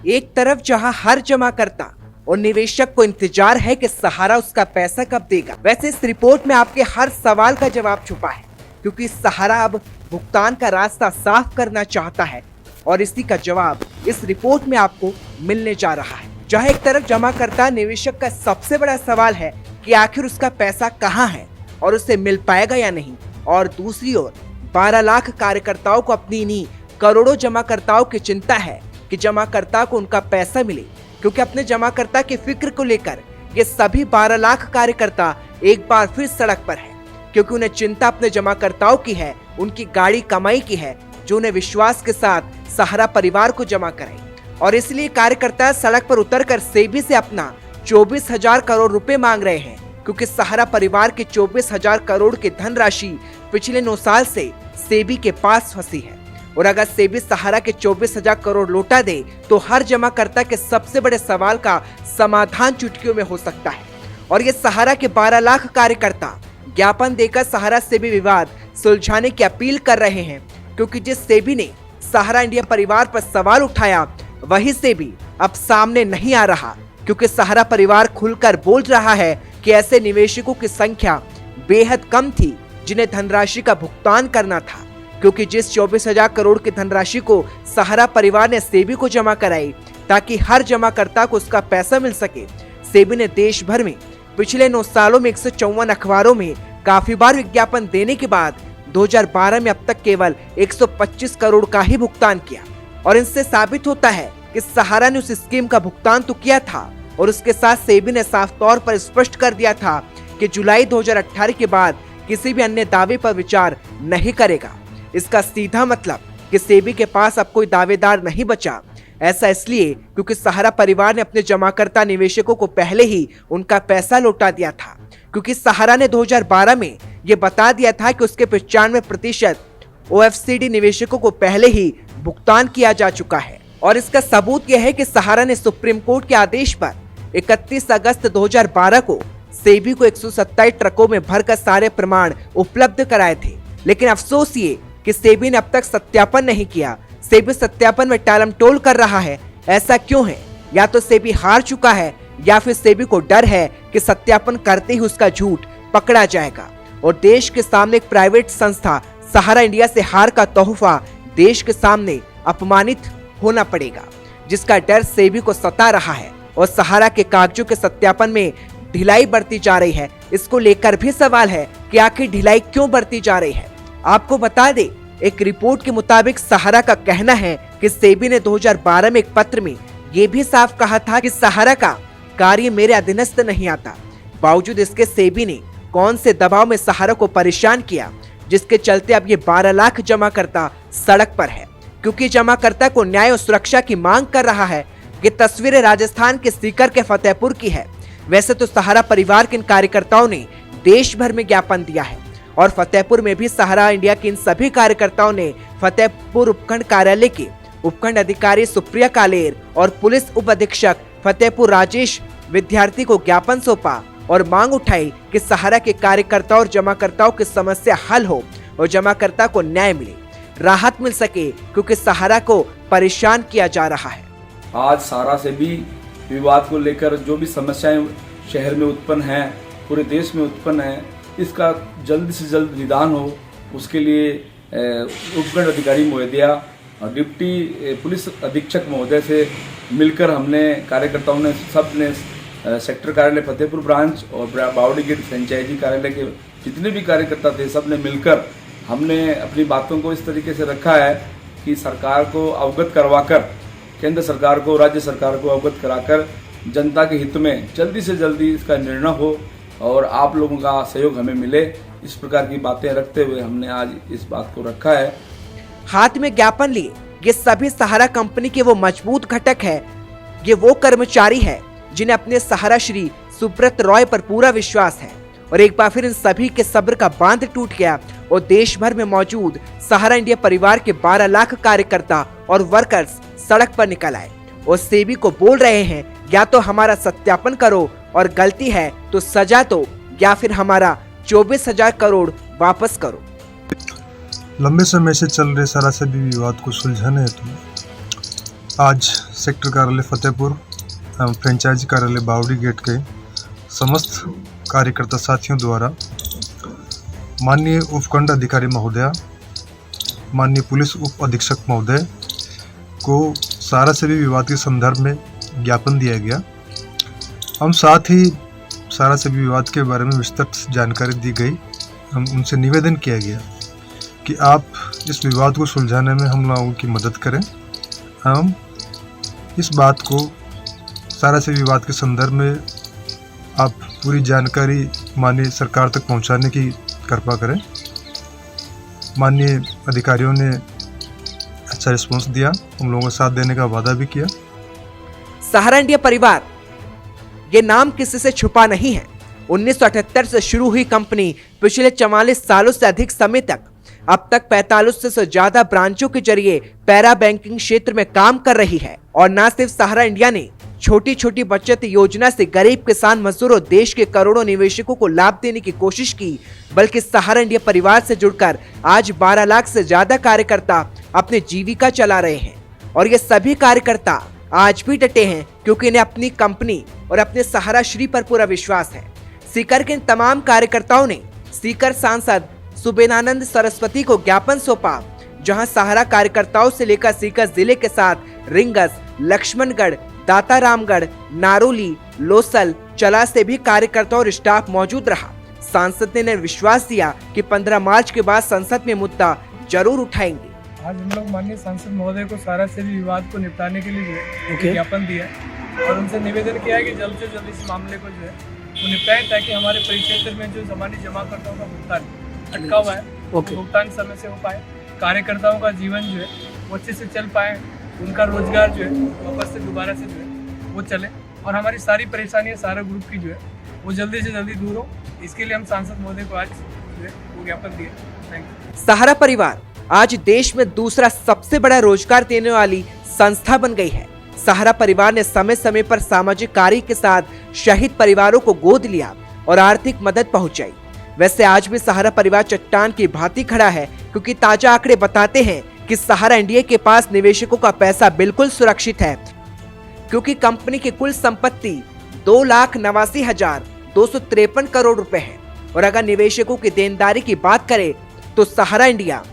एक तरफ जहां हर जमाकर्ता और निवेशक को इंतजार है कि सहारा उसका पैसा कब देगा, वैसे इस रिपोर्ट में आपके हर सवाल का जवाब छुपा है, क्योंकि सहारा अब भुगतान का रास्ता साफ करना चाहता है और इसी का जवाब इस रिपोर्ट में आपको मिलने जा रहा है। जहां एक तरफ जमाकर्ता निवेशक का सबसे बड़ा सवाल है कि आखिर उसका पैसा कहां है और उसे मिल पाएगा या नहीं, और दूसरी ओर 12 लाख कार्यकर्ताओं को अपनी इन्हीं करोड़ों जमाकर्ताओं की चिंता है कि जमाकर्ता को उनका पैसा मिले, क्योंकि अपने जमाकर्ता की फिक्र को लेकर ये सभी 12 लाख कार्यकर्ता एक बार फिर सड़क पर है, क्योंकि उन्हें चिंता अपने जमाकर्ताओं की है, उनकी गाड़ी कमाई की है, जो उन्हें विश्वास के साथ सहारा परिवार को जमा कराई। और इसलिए कार्यकर्ता सड़क पर उतरकर सेबी से अपना 24,000 करोड़ रुपए मांग रहे हैं, क्योंकि सहारा परिवार की 24,000 करोड़ की धनराशि पिछले 9 साल से सेबी के पास फंसी है। और अगर सेबी सहारा के 24,000 करोड़ लौटा दे तो हर जमाकर्ता के सबसे बड़े सवाल का समाधान चुटकियों में हो सकता है। और ये सहारा के 12 लाख कार्यकर्ता ज्ञापन देकर सहारा से भी विवाद सुलझाने की अपील कर रहे हैं, क्योंकि जिस सेबी ने सहारा इंडिया परिवार पर सवाल उठाया वही सेबी अब सामने नहीं आ रहा, क्योंकि सहारा परिवार खुलकर बोल रहा है कि ऐसे निवेशकों की संख्या बेहद कम थी जिन्हें धनराशि का भुगतान करना था, क्योंकि जिस 24,000 करोड़ की धनराशि को सहारा परिवार ने सेबी को जमा कराई ताकि हर जमाकर्ता को उसका पैसा मिल सके, सेबी ने देश भर में पिछले 9 सालों में 154 अखबारों में काफी बार विज्ञापन देने के बाद 2012 में अब तक केवल 125 करोड़ का ही भुगतान किया। और इनसे साबित होता है कि सहारा ने उस स्कीम का भुगतान तो किया था, और उसके साथ सेबी ने साफ तौर पर स्पष्ट कर दिया था कि जुलाई 2018 के बाद किसी भी अन्य दावे पर विचार नहीं करेगा। इसका सीधा मतलब कि सेबी के पास अब कोई दावेदार नहीं बचा। ऐसा इसलिए क्योंकि सहारा परिवार ने अपने जमाकर्ता निवेशकों को पहले ही उनका पैसा लौटा दिया था, क्योंकि सहारा ने 2012 में ये बता दिया था कि उसके 95% OFCD निवेशकों को पहले ही भुगतान किया जा चुका है। और इसका सबूत यह है कि सहारा ने सुप्रीम कोर्ट के आदेश पर 31 अगस्त 2012 को सेबी को 127 ट्रकों में भरकर सारे प्रमाण उपलब्ध कराए थे। लेकिन अफसोस ये कि सेबी ने अब तक सत्यापन नहीं किया। सेबी सत्यापन में टालमटोल कर रहा है। ऐसा क्यों है? या तो सेबी हार चुका है या फिर सेबी को डर है कि सत्यापन करते ही उसका झूठ पकड़ा जाएगा और देश के सामने एक प्राइवेट संस्था सहारा इंडिया से हार का तोहफा देश के सामने अपमानित होना पड़ेगा, जिसका डर सेबी को सता रहा है। और सहारा के कागजों के सत्यापन में ढिलाई बरती जा रही है। इसको लेकर भी सवाल है कि आखिर ढिलाई क्यों बरती जा रही है। आपको बता दे, एक रिपोर्ट के मुताबिक सहारा का कहना है कि सेबी ने 2012 में एक पत्र में ये भी साफ कहा था कि सहारा का कार्य मेरे अधीनस्थ नहीं आता। बावजूद इसके सेबी ने कौन से दबाव में सहारा को परेशान किया, जिसके चलते अब ये 12 लाख जमाकर्ता सड़क पर है, क्योंकि जमाकर्ता को न्याय और सुरक्षा की मांग कर रहा है। ये तस्वीरें राजस्थान के सीकर के फतेहपुर की है। वैसे तो सहारा परिवार के इन कार्यकर्ताओं ने देश भर में ज्ञापन दिया है और फतेहपुर में भी सहारा इंडिया के इन सभी कार्यकर्ताओं ने फतेहपुर उपखंड कार्यालय के उपखंड अधिकारी सुप्रिया कालेर और पुलिस उप अधीक्षक फतेहपुर राजेश विद्यार्थी को ज्ञापन सौंपा और मांग उठाई कि सहारा के कार्यकर्ताओं और जमाकर्ताओं की समस्या हल हो और जमाकर्ता को न्याय मिले, राहत मिल सके, क्योंकि सहारा को परेशान किया जा रहा है। आज सहारा से भी विवाद को लेकर जो भी समस्याएं शहर में उत्पन्न हैं, पूरे देश में उत्पन्न है, इसका जल्द से जल्द निदान हो, उसके लिए उपखंड अधिकारी महोदया और डिप्टी पुलिस अधीक्षक महोदय से मिलकर हमने कार्यकर्ताओं ने सब ने सेक्टर कार्यालय फतेहपुर ब्रांच और बावड़ी गेट फ्रेंचाइजी कार्यालय के जितने भी कार्यकर्ता थे, सब ने मिलकर हमने अपनी बातों को इस तरीके से रखा है कि सरकार को अवगत करवाकर, केंद्र सरकार को, राज्य सरकार को अवगत कराकर जनता के हित में जल्दी से जल्दी इसका निर्णय हो और आप लोगों का सहयोग हमें मिले। इस प्रकार की बातें रखते हुए हमने आज इस बात को रखा है। हाथ में ज्ञापन लिए ये सभी सहारा कंपनी के वो मजबूत घटक है, ये वो कर्मचारी है जिन्हें अपने सहारा श्री सुब्रत रॉय पर पूरा विश्वास है। और एक बार फिर इन सभी के सब्र का बांध टूट गया और देश भर में मौजूद सहारा इंडिया परिवार के 12 लाख कार्यकर्ता और वर्कर्स सड़क पर निकल आए और सेबी को बोल रहे हैं, या तो हमारा सत्यापन करो और गलती है तो सजा दो, या फिर हमारा 24,000 करोड़ वापस करो। लंबे समय से चल रहे सहारा से भी विवाद को सुलझाने हेतु आज सेक्टर कार्यालय फतेहपुर एवं फ्रेंचाइजी कार्यालय बावड़ी गेट के समस्त कार्यकर्ता साथियों द्वारा माननीय उपखंड अधिकारी महोदया, माननीय पुलिस उप अधीक्षक महोदय को सहारा सेवी विवाद के संदर्भ में ज्ञापन दिया गया। हम साथ ही सहारा सेवी विवाद के बारे में विस्तृत जानकारी दी गई। हम उनसे निवेदन किया गया कि आप इस विवाद को सुलझाने में हम लोगों की मदद करें एवं इस बात को सहारा सेवी विवाद के संदर्भ में आप पूरी जानकारी माननीय सरकार तक पहुंचाने की कृपा करें। माननीय अधिकारियों ने अच्छा रिस्पॉन्स दिया, हम लोगों का साथ देने का वादा भी किया। सहारा इंडिया परिवार ये नाम किसी से छुपा नहीं है। 1978 से शुरू हुई कंपनी पिछले 44 सालों से अधिक समय तक अब तक 45 से ज्यादा ब्रांचों के जरिए पैरा बैंकिंग क्षेत्र में काम कर रही है। और न सिर्फ सहारा इंडिया ने छोटी छोटी बचत योजना से गरीब किसान मजदूरों देश के करोड़ों निवेशकों को लाभ देने की कोशिश की, बल्कि सहारा इंडिया परिवार से जुड़कर आज 12 लाख से ज्यादा कार्यकर्ता अपनी जीविका चला रहे हैं। और ये सभी कार्यकर्ता आज भी डटे हैं क्योंकि इन्हें अपनी कंपनी और अपने सहारा श्री पर पूरा विश्वास है। सीकर के इन तमाम कार्यकर्ताओं ने सीकर सांसद सुबेनानंद सरस्वती को ज्ञापन सौंपा, जहां सहारा कार्यकर्ताओं से लेकर सीकर जिले के साथ रिंगस, लक्ष्मणगढ़, दातारामगढ़, नारोली, लोसल, चला से भी कार्यकर्ताओं और स्टाफ मौजूद रहा। सांसद ने विश्वास दिया कि 15 मार्च के बाद संसद में मुद्दा जरूर उठाएंगे। आज हम लोग माननीय सांसद महोदय को सहारा सेवी विवाद को निपटाने के लिए ज्ञापन दिया है और उनसे निवेदन किया है कि जल्द से जल्द इस मामले को जो है वो निपटाएं, ताकि हमारे परिक्षेत्र में जो सामान्य जमाकर्ताओं का भुगतान अटका हुआ है भुगतान समय से हो पाए, कार्यकर्ताओं का जीवन जो है वो अच्छे से चल पाए, उनका रोजगार जो है वापस से दोबारा से जो है वो चले और हमारी सारी परेशानियाँ सहारा ग्रुप की जो है वो जल्दी से जल्दी दूर हो। इसके लिए हम सांसद महोदय को आज जो है वो ज्ञापन दिए। Thank you. सहारा परिवार आज देश में दूसरा सबसे बड़ा रोजगार देने वाली संस्था बन गई है। सहारा परिवार ने समय समय पर सामाजिक कार्य के साथ शहीद परिवारों को गोद लिया और आर्थिक मदद पहुंचाई। वैसे आज भी सहारा परिवार चट्टान की भांति खड़ा है, क्योंकि ताजा आंकड़े बताते हैं कि सहारा इंडिया के पास निवेशकों का पैसा बिल्कुल सुरक्षित है, क्योंकि कंपनी की कुल संपत्ति 2,89,253 करोड़ रुपए है। और अगर निवेशकों की देनदारी की बात करें तो सहारा इंडिया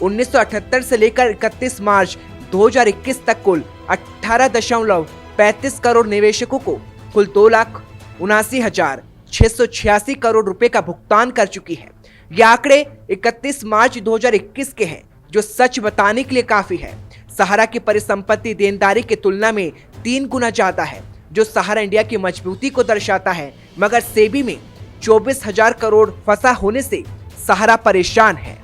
1978 से लेकर 31 मार्च 2021 तक कुल 18.35 करोड़ निवेशकों को कुल 2,79,686 करोड़ रुपए का भुगतान कर चुकी है। ये आंकड़े 31 मार्च 2021 के हैं, जो सच बताने के लिए काफी है। सहारा की परिसंपत्ति देनदारी की तुलना में 3 गुना ज्यादा है, जो सहारा इंडिया की मजबूती को दर्शाता है। मगर सेबी में 24,000 करोड़ फंसा होने से सहारा परेशान है।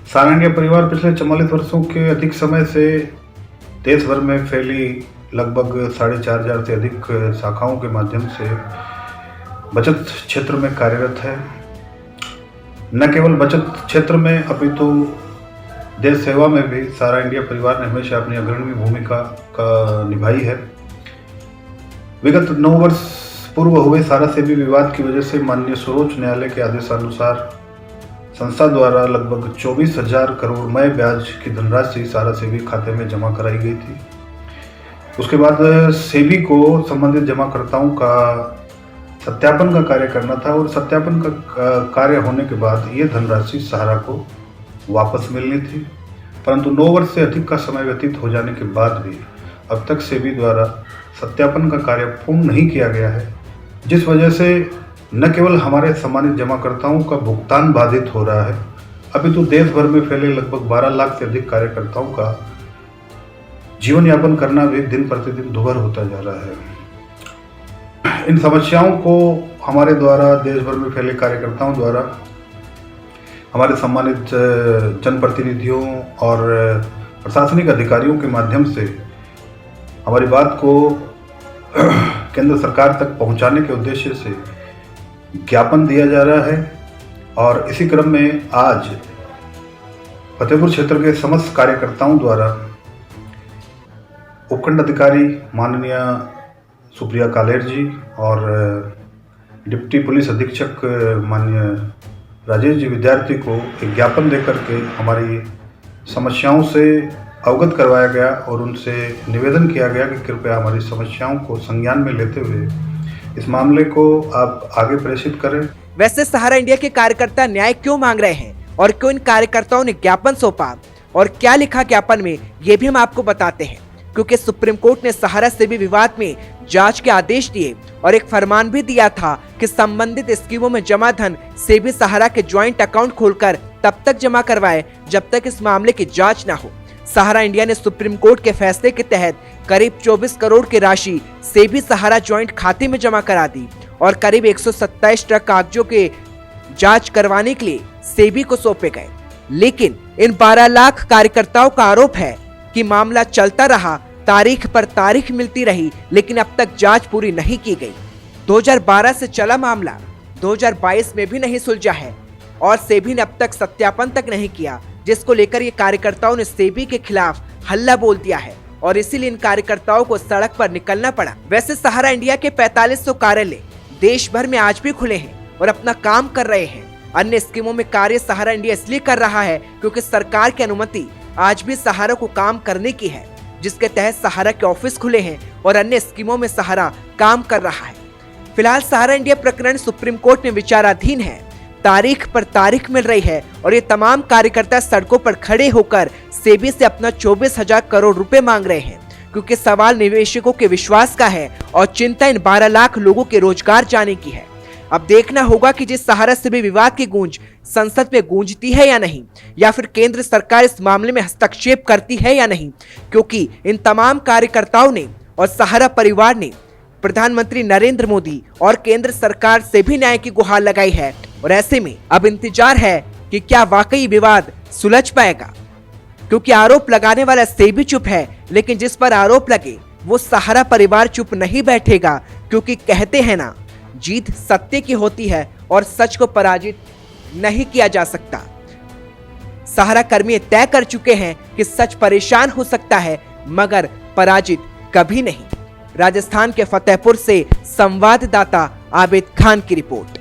सहारा इंडिया परिवार पिछले 44 वर्षों के अधिक समय से देश भर में फैली लगभग 4,500 से अधिक शाखाओं के माध्यम से बचत क्षेत्र में कार्यरत है। न केवल बचत क्षेत्र में अपितु देश सेवा में भी सहारा इंडिया परिवार ने हमेशा अपनी अग्रणी भूमिका का निभाई है। विगत 9 वर्ष पूर्व हुए सहारा सेवी विवाद की वजह से माननीय सर्वोच्च न्यायालय के आदेशानुसार संस्था द्वारा लगभग 24,000 करोड़ ब्याज की धनराशि सहारा सेवी खाते में जमा कराई गई थी। उसके बाद सेबी को संबंधित जमाकर्ताओं का सत्यापन का कार्य करना था और सत्यापन का कार्य होने के बाद ये धनराशि सहारा को वापस मिलनी थी, परंतु 9 वर्ष से अधिक का समय व्यतीत हो जाने के बाद भी अब तक सेबी द्वारा सत्यापन का कार्य पूर्ण नहीं किया गया है, जिस वजह से न केवल हमारे सम्मानित जमाकर्ताओं का भुगतान बाधित हो रहा है, अपितु देश भर में फैले लगभग 12 लाख से अधिक कार्यकर्ताओं का जीवन यापन करना भी दिन प्रतिदिन दुभर होता जा रहा है। इन समस्याओं को हमारे द्वारा देश भर में फैले कार्यकर्ताओं द्वारा हमारे सम्मानित जनप्रतिनिधियों और प्रशासनिक अधिकारियों के माध्यम से हमारी बात को केंद्र सरकार तक पहुंचाने के उद्देश्य से ज्ञापन दिया जा रहा है। और इसी क्रम में आज फतेहपुर क्षेत्र के समस्त कार्यकर्ताओं द्वारा उपखंड अधिकारी माननीय सुप्रिया कालेर जी और डिप्टी पुलिस अधीक्षक माननीय राजेश जी विद्यार्थी को एक ज्ञापन देकर के हमारी समस्याओं से अवगत करवाया गया और उनसे निवेदन किया गया कि कृपया हमारी समस्याओं को संज्ञान में लेते हुए इस मामले को आप आगे प्रेषित करें। वैसे सहारा इंडिया के कार्यकर्ता न्याय क्यों मांग रहे हैं और क्यों इन कार्यकर्ताओं ने ज्ञापन सौंपा और क्या लिखा ज्ञापन में, ये भी हम आपको बताते हैं। क्योंकि सुप्रीम कोर्ट ने सहारा सेबी विवाद में जांच के आदेश दिए और एक फरमान भी दिया था कि संबंधित स्कीमों में जमा धन सेबी सहारा के ज्वाइंट अकाउंट खोलकर तब तक जमा करवाए जब तक इस मामले की जांच न हो। सहारा इंडिया ने सुप्रीम कोर्ट के फैसले के तहत करीब 24 करोड़ की राशि सेबी सहारा ज्वाइंट खाते में जमा करा दी और करीब 127 ट्रक कागजों के जांच करवाने के लिए सेबी को सौंपे गए। लेकिन इन 12 लाख कार्यकर्ताओं का आरोप है कि मामला चलता रहा, तारीख पर तारीख मिलती रही, लेकिन अब तक जांच पूरी नहीं की गई। 2012 से चला मामला 2022 में भी नहीं सुलझा है और सेबी ने अब तक सत्यापन तक नहीं किया, जिसको लेकर ये कार्यकर्ताओं ने सेबी के खिलाफ हल्ला बोल दिया है और इसीलिए इन कार्यकर्ताओं को सड़क पर निकलना पड़ा। वैसे सहारा इंडिया के 4500 कार्यालय देश भर में आज भी खुले हैं और अपना काम कर रहे हैं। अन्य स्कीमों में कार्य सहारा इंडिया इसलिए कर रहा है क्योंकि सरकार की अनुमति आज भी सहारा को काम करने की है, जिसके तहत सहारा के ऑफिस खुले हैं और अन्य स्कीमों में सहारा काम कर रहा है। फिलहाल सहारा इंडिया प्रकरण सुप्रीम कोर्ट में विचाराधीन है, तारीख पर तारीख मिल रही है और ये तमाम कार्यकर्ता सड़कों पर खड़े होकर सेबी से अपना 24,000 करोड़ रुपए मांग रहे हैं, क्योंकि सवाल निवेशकों के विश्वास का है और चिंता इन 12 लाख लोगों के रोजगार जाने की है। अब देखना होगा कि जिस सहारा सेबी विवाद की गूंज संसद में गूंजती है या नहीं, या फिर केंद्र सरकार इस मामले में हस्तक्षेप करती है या नहीं, क्योंकि इन तमाम कार्यकर्ताओं ने और सहारा परिवार ने प्रधानमंत्री नरेंद्र मोदी और केंद्र सरकार से भी न्याय की गुहार लगाई है। और ऐसे में अब इंतजार है कि क्या वाकई विवाद सुलझ पाएगा, क्योंकि आरोप लगाने वाला सेबी चुप है, लेकिन जिस पर आरोप लगे वो सहारा परिवार चुप नहीं बैठेगा, क्योंकि कहते हैं ना, जीत सत्य की होती है और सच को पराजित नहीं किया जा सकता। सहारा कर्मी तय कर चुके हैं कि सच परेशान हो सकता है मगर पराजित कभी नहीं। राजस्थान के फतेहपुर से संवाददाता आबिद खान की रिपोर्ट।